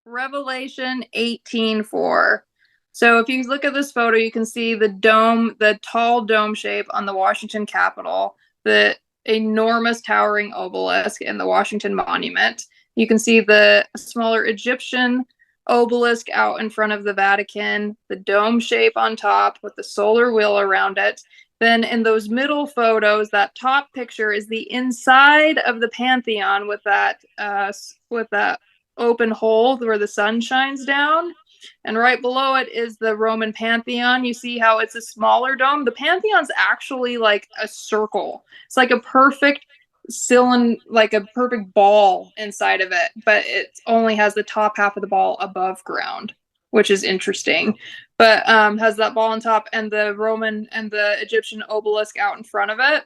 Revelation 18:4. So if you look at this photo, you can see the dome, the tall dome shape on the Washington Capitol, the enormous towering obelisk in the Washington Monument. You can see the smaller Egyptian obelisk out in front of the Vatican, the dome shape on top with the solar wheel around it. Then in those middle photos, that top picture is the inside of the Pantheon with that open hole where the sun shines down. And right below it is the Roman Pantheon. You see how it's a smaller dome? The Pantheon's actually like a circle. It's like a perfect cylinder, like a perfect ball inside of it, but it only has the top half of the ball above ground, which is interesting. But has that ball on top and the Roman and the Egyptian obelisk out in front of it,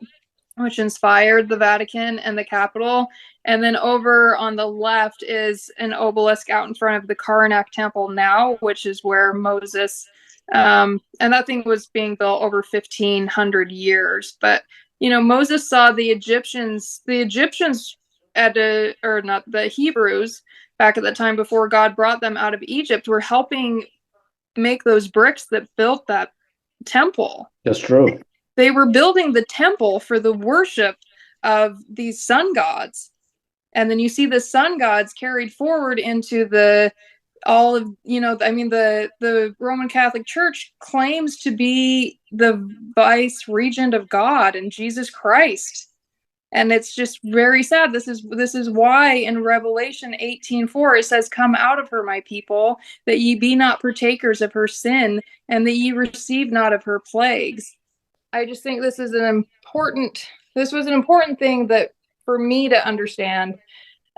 which inspired the Vatican and the Capitol. And then over on the left is an obelisk out in front of the Karnak Temple now, which is where Moses, and that thing was being built over 1,500 years. But, you know, Moses saw the Egyptians or not, the Hebrews back at the time before God brought them out of Egypt were helping make those bricks that built that temple. That's true. They were building the temple for the worship of these sun gods. And then you see the sun gods carried forward into the Roman Catholic Church claims to be the vice regent of God and Jesus Christ. And it's just very sad. This is why in Revelation 18:4 it says, "Come out of her, my people, that ye be not partakers of her sin, and that ye receive not of her plagues." I just think this was an important thing that for me to understand.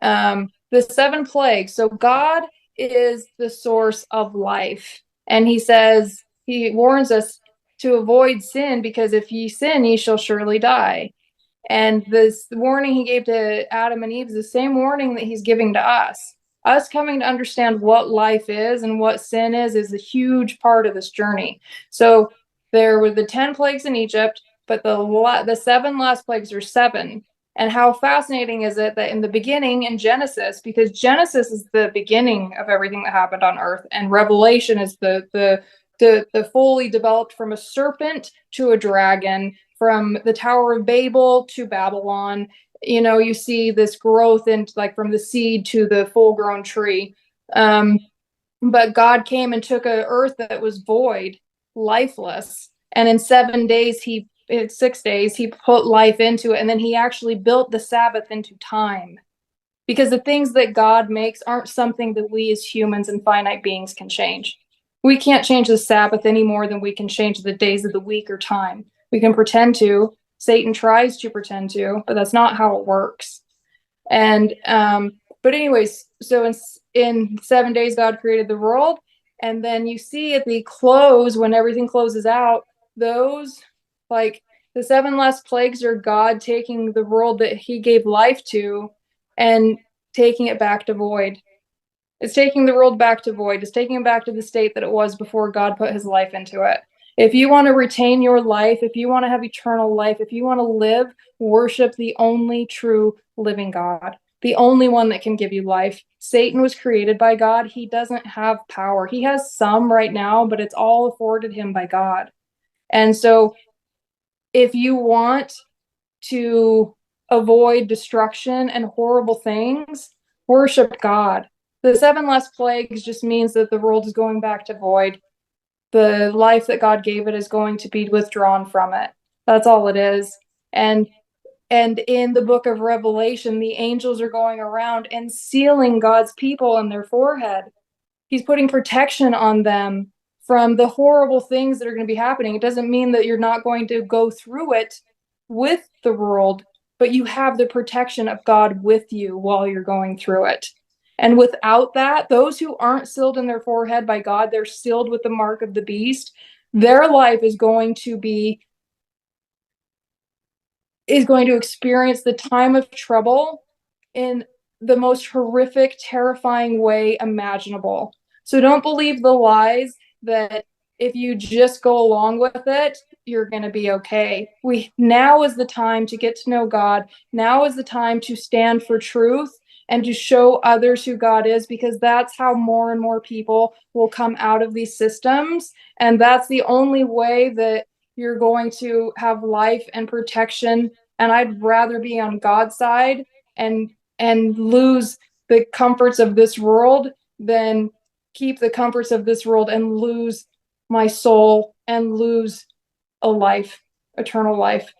The 7 plagues. So God is the source of life. And he warns us to avoid sin, because if ye sin, ye shall surely die. And the warning he gave to Adam and Eve is the same warning that he's giving to us. Us coming to understand what life is and what sin is a huge part of this journey. So there were the 10 plagues in Egypt, but the 7 last plagues are 7. And how fascinating is it that in the beginning, in Genesis, because Genesis is the beginning of everything that happened on earth, and Revelation is the fully developed from a serpent to a dragon, from the Tower of Babel to Babylon. You know, you see this growth into like from the seed to the full-grown tree. But God came and took an earth that was void, lifeless, and in 6 days he put life into it, and then he actually built the Sabbath into time, because the things that God makes aren't something that we as humans and finite beings can change. We can't change the Sabbath any more than we can change the days of the week or time. We can pretend to. Satan tries to pretend to, but that's not how it works. And but anyways, so in 7 days God created the world, and then you see at the close, when everything closes out, those, like, the 7 last plagues are God taking the world that he gave life to and taking it back to void. It's taking the world back to void. It's taking it back to the state that it was before God put his life into it. If you want to retain your life, if you want to have eternal life, if you want to live, worship the only true living God, the only one that can give you life. Satan was created by God. He doesn't have power. He has some right now, but it's all afforded him by God. And so if you want to avoid destruction and horrible things, worship God. The 7 last plagues just means that the world is going back to void. The life that God gave it is going to be withdrawn from it. That's all it is. And in the book of Revelation, the angels are going around and sealing God's people in their forehead. He's putting protection on them from the horrible things that are going to be happening. It doesn't mean that you're not going to go through it with the world, but you have the protection of God with you while you're going through it. And without that, those who aren't sealed in their forehead by God, they're sealed with the mark of the beast. Their life is going to experience the time of trouble in the most horrific, terrifying way imaginable. So don't believe the lies that if you just go along with it, you're going to be okay. Now is the time to get to know God. Now is the time to stand for truth and to show others who God is, because that's how more and more people will come out of these systems. And that's the only way that you're going to have life and protection. And I'd rather be on God's side and lose the comforts of this world than keep the comforts of this world and lose my soul and lose a life, eternal life.